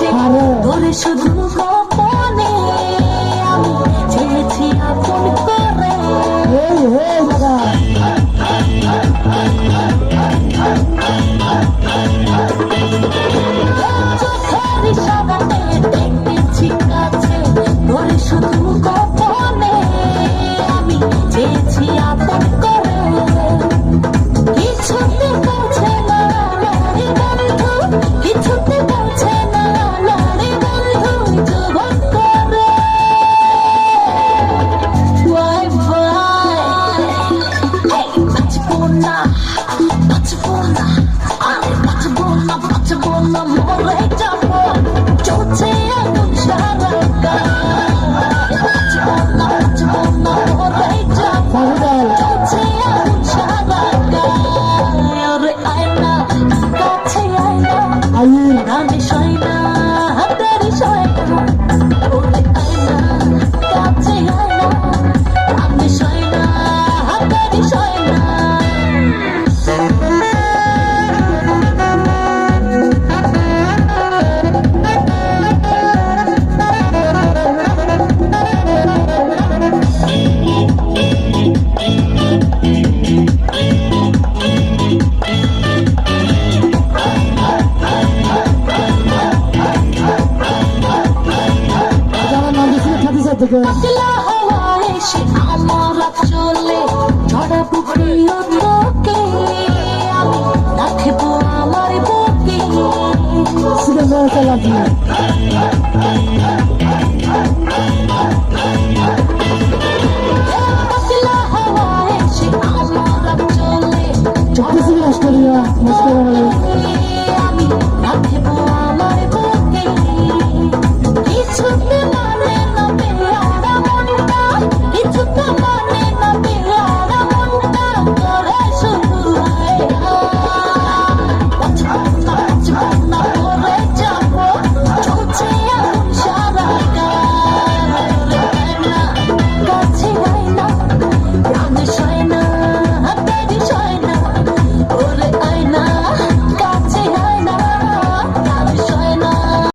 তোরে শুধু গোপনে আমি চেয়েছি আপন করে। চোখের ইশারাতে ডেকেছি কাছে, তোরে শুধু গোপনে আমি চেয়েছি আপন করে। কিছুতে বলছে না লড়ে বন্ধু, কিছুতে বলছে না লড়ে বন্ধু, জবান করে বাই বাই। বাঁচবো না, বাঁচবো না, আরে বাঁচবো না, বাঁচবো না, মরে যাবো চলছে এখন সারা গান। বাঁচবো না, বাঁচবো না, মরে যাবো চলছে এখন সারা গান। আরে আয় না কাছে, আয় না গানে শোয় না হাতের শোয় না। ওরে আয় না কাছে, আয় না গানে শোয় না হাতের শোয় না। পাতলা হাওয়া এসে আমার চলে ঝড়াবো প্রিয় তোকে, আমি রাখবো আমার বুকে।